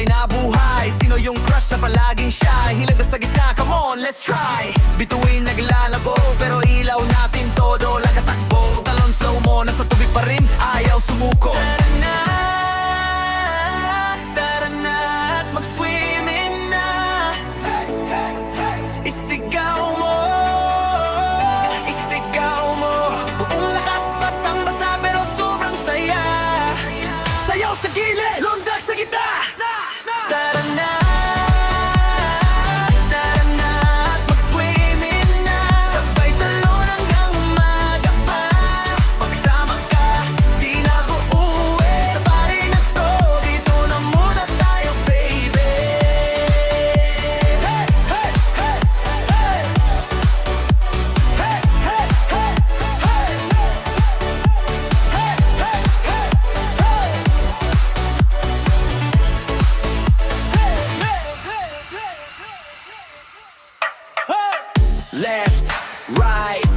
tunay na buhay. Sino yung crush na palaging shy? Hilag na sa gitna, come on, let's try. Bituin naglalabo, pero ilaw natin todo lang katakbo. Talon slow mo, nasa tubig pa rin, ayaw sumuko. Tara na, tara na at mag-swimming na. Isigaw mo, isigaw mo. Buong lakas, basang-basa pero sobrang saya. Sayaw sa gilid, lundag sa gitna. Tara na, tara na at mag-swimming na. Sabay talon hanggang umaga pa. Pagsama ka, di na ako uuwi. Sa pari na to, dito na muna tayo, baby. Hey, hey, hey, hey. Hey, hey, hey, hey. Hey, hey, hey. Left, right,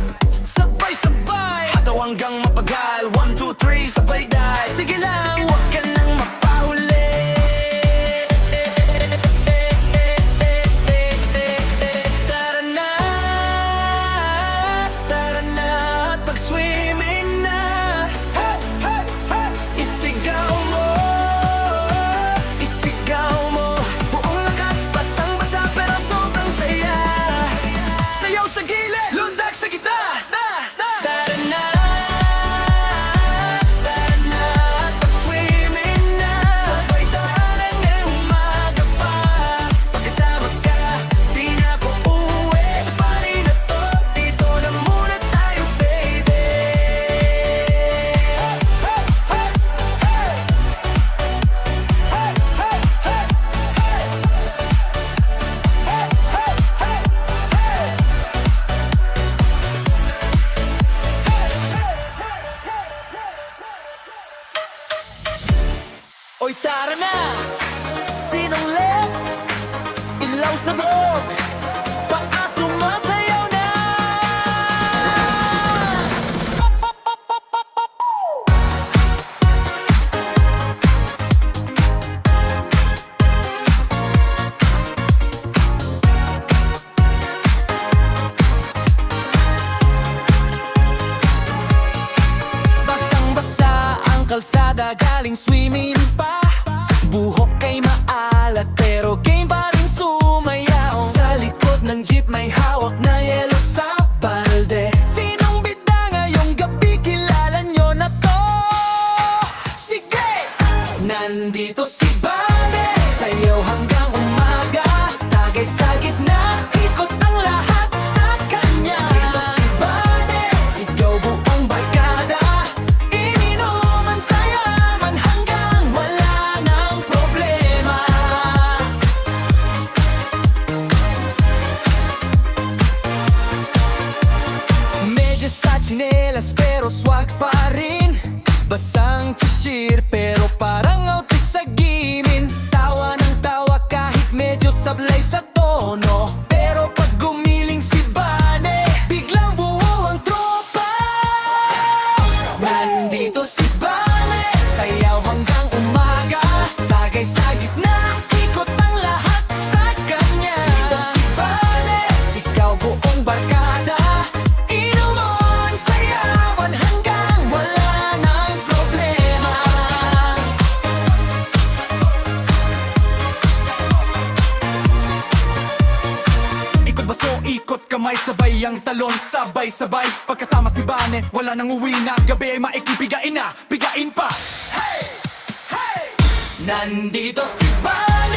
sabay-sabay. Hataw hanggang mapagal. 1, 2, 3, sabay die. Sige lang, huwag ka nang mapahuli. Tara na at mag-swimming na. Hey, hey, hey. Isigaw mo, isigaw mo. Buong lakas, basang-basa pero sobrang saya. Sayaw sa gilid, lundag sa gitna. Tara na at mag-swimming na. Sabay tahanan ng umaga pa. Pagkasama ka, di na ako uuwi. Sa pari na to, dito na muna tayo, baby. Hey, hey, hey, hey. Hey, hey, hey, hey. Hey, hey, hey, hey. Oy, tara na! Sinanglit, ilaw sa buhok, paa sumasayaw na! Basang-basa ang kalsada, galing swimming pa. Buhok kay maalat pero game pa rin sumayaw. Sa likod ng jeep may hawak na yelo sa balde. Sinong bida ngayong gabi, kilala nyo na to? Sige! Nandito si Bane, sayaw hanggang umaga. Tagay sa gitna, ikot ang lahat sa kanya. Dito si Bane, sigaw buong barkada. Ininuman, sayaman hanggang wala ng problema. Medyo sa tsinelas pero swag pa rin. Basang t-shirt pero parang outfit sa gimin. Tawa ng tawa kahit medyo sablay sa tono. Pero pag gumiling si Bane, biglang buo ang tropa. Nandito si Bane, sayaw hanggang umaga. Tagay sa gitna, ikot ang lahat sa kanya. Dito si Bane, sigaw buong barkada. Inuman, sayawan hanggang wala ng problema. Ikot baso, ikot kamay, sabay ang talon, sabay-sabay. Pagkasama si Bane, wala nang uwi na. Gabi ay maikipigain na, pigain pa. Hey! Hey! Nandito si Bane,